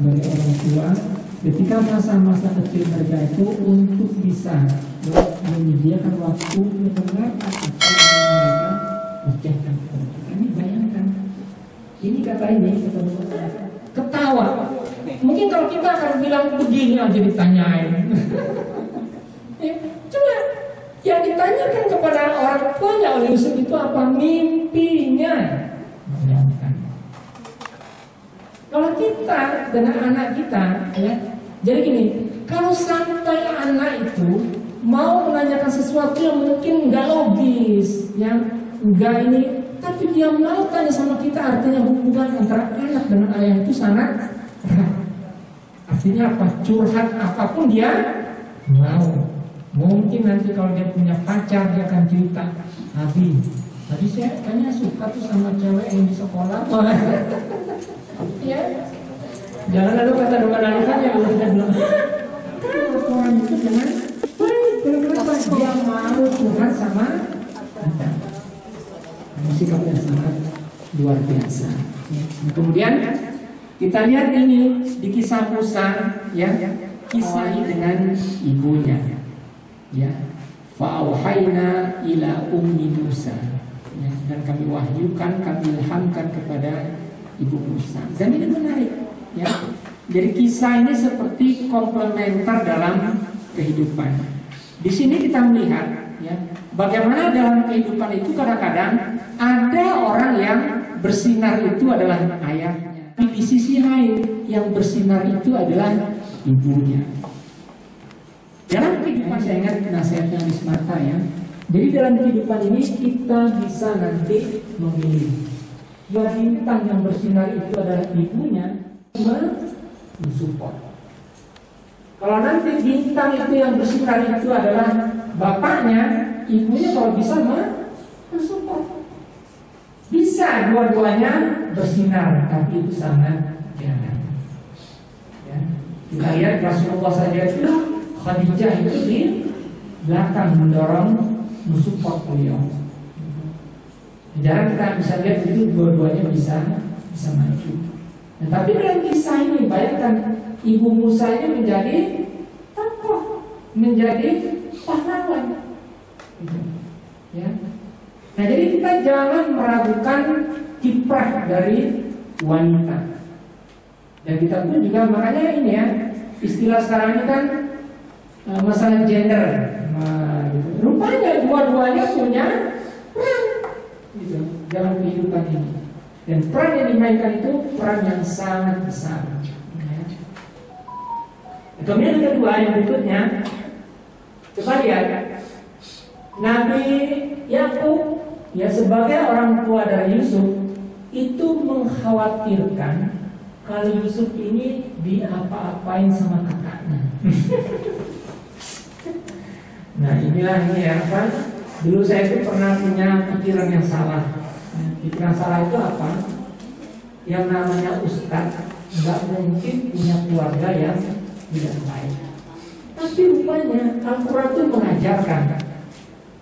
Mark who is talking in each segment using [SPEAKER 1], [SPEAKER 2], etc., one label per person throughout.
[SPEAKER 1] sebagai orang tua ketika masa-masa kecil mereka itu untuk bisa menyediakan waktu mendengar apa yang mereka ucapkan kepada kita. Ini bayangkan, ini kata ketemu ketawa. Mungkin kalau kita akan bilang begini aja ditanyain. Coba yang ditanyakan kepada orang tuanya oleh Yusuf itu apa? Mimpinya. Bayangkan. Kalau kita dengan anak kita, ya, jadi gini, kalau sampai anak itu mau menanyakan sesuatu yang mungkin nggak logis, yang enggak ini, tapi dia mau tanya sama kita, artinya hubungan antara anak dengan ayah itu sangat erat. Artinya apa? Curhat apapun dia mau. Mungkin nanti kalau dia punya pacar dia akan cerita, tadi saya tanya suka tuh sama cewek yang di sekolah. Ya, jangan lalu kata doa-doakan yang udah bilang, orang itu dengan kenapa dia mau curhat sama kita. Sikapnya sangat luar biasa. Kemudian kita lihat ini di kisah Musa, ya, kisah dengan ibunya, ya, fa'auhayna ila ummi Musa, ya, dan kami wahyukan, kami ilhamkan kepada ibu Musa. Dan ini menarik, ya. Jadi kisah ini seperti komplementer dalam kehidupan. Di sini kita melihat, ya, bagaimana dalam kehidupan itu kadang-kadang ada orang yang bersinar itu adalah ayahnya, tapi di sisi lain yang bersinar itu adalah ibunya. Dalam kehidupan, saya ingat nasihatnya Wismata, ya. Jadi dalam kehidupan ini kita bisa nanti memilih. Yang bintang yang bersinar itu adalah ibunya, mensupport. Kalau nanti bintang itu yang bersinar itu adalah bapaknya, ibunya kalau bisa mensupport. Bisa dua-duanya bersinar, tapi itu sangat jarang. Ya. Kita lihat Rasulullah saja itu, Khadijah itu di belakang mendorong, mensupport beliau. Jarang kita bisa lihat itu dua-duanya bisa maju. Nah, tapi dalam kisah ini bayangkan ibu Musa ini menjadi tokoh, menjadi pahlawan. Ya. Nah, jadi kita jangan meragukan kiprah dari wanita. Dan kita pun juga makanya ini, ya, istilah sekarang ini kan masalah gender. Nah, gitu. Rupanya dua-duanya punya peran, gitu, dalam kehidupan ini. Dan peran yang dimainkan itu peran yang sangat besar. Ya. Kemudian yang kedua, yang berikutnya, coba lihat Nabi Yakub, ya, sebagai orang tua dari Yusuf itu mengkhawatirkan kalau Yusuf ini diapa-apain sama kakaknya. Nah, inilah ini, ya, apa? Dulu saya itu pernah punya pikiran yang salah. Pikiran salah itu apa? Yang namanya ustadz nggak mungkin punya keluarga yang tidak baik. Tapi rupanya Al-Quran itu mengajarkan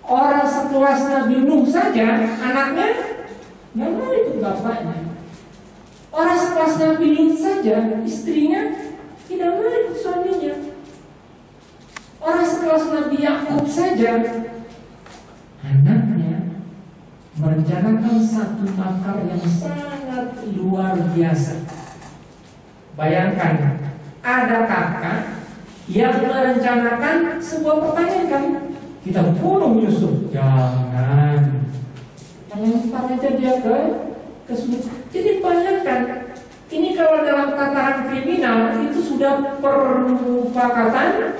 [SPEAKER 1] orang sekelas Nabi Nuh saja anaknya nggak mau ikut bapaknya. Orang sekelas Nabi Lut saja istrinya tidak mau ikut suaminya. Orang sekelas Nabi Yakub saja anaknya merencanakan satu makar yang sangat luar biasa. Bayangkan, ada kakak yang merencanakan sebuah pertanyaan, kan? Kita bunuh Yusuf. Jangan. Lempar aja dia ke sudut. Jadi bayangkan, ini kalau dalam tataran kriminal itu sudah permufakatan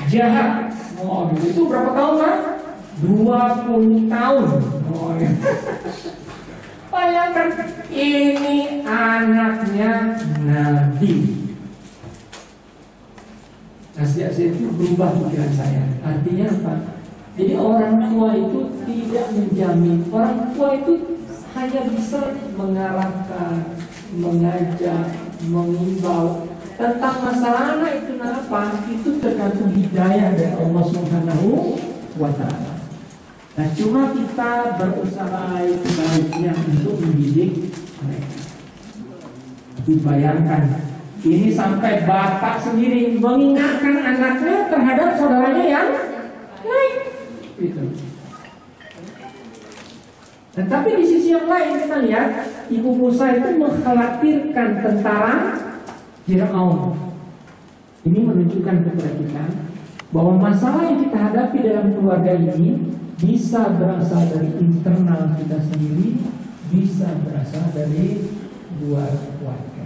[SPEAKER 1] jahat. Oh, itu berapa tahun, Pak? 20 tahun. Oh, ya. Bayangkan, ini anaknya Nabi. Nah, sejak itu berubah pikiran saya. Artinya apa? Jadi orang tua itu tidak menjamin. Orang tua itu hanya bisa mengarahkan, mengajak, mengimbau. Tentang masalah anak itu apa? Itu tergantung hidayah dari Allah Subhanahu wa Ta'ala. Nah, cuma kita berusaha sebaiknya untuk mendidik mereka. Tapi bayangkan, Ini sampai bapak sendiri mengingatkan anaknya terhadap saudaranya yang lain. Gitu. Tetapi di sisi yang lain kita lihat Ibu Musa itu mengkhawatirkan tentara Firaun. Ini menunjukkan kepada kita bahwa masalah yang kita hadapi dalam keluarga ini bisa berasal dari internal kita sendiri, bisa berasal dari luar keluarga.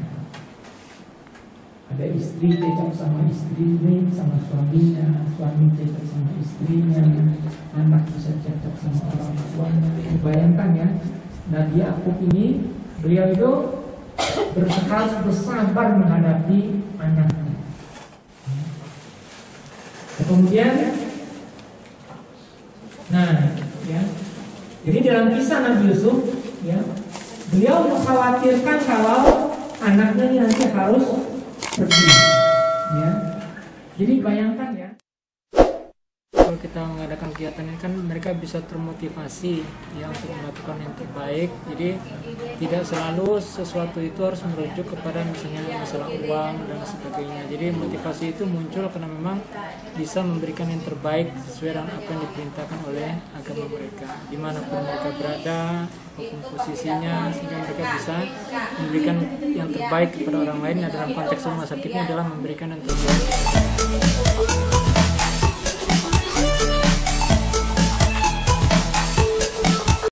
[SPEAKER 1] Ada istri cekcok sama istrinya, sama suaminya, suami cekcok sama istrinya, anak bisa cekcok sama orang tuanya. Bayangkan ya, Nabi Yakub ini, beliau itu harus bersabar menghadapi anaknya. Kemudian, nah, ya, jadi dalam kisah Nabi Yusuf, ya, beliau mengkhawatirkan kalau anaknya ini nanti harus pergi, ya. Jadi bayangkan ya, kalau kita mengadakan kegiatan ini kan mereka bisa termotivasi ya untuk melakukan yang terbaik. Jadi tidak selalu sesuatu itu harus merujuk kepada misalnya masalah uang dan sebagainya. Jadi motivasi itu muncul karena memang bisa memberikan yang terbaik sesuai dengan apa yang diperintahkan oleh agama mereka, dimanapun mereka berada, apapun posisinya, sehingga mereka bisa memberikan yang terbaik kepada orang lain. Nah, dalam konteks rumah sakit ini adalah memberikan yang terbaik.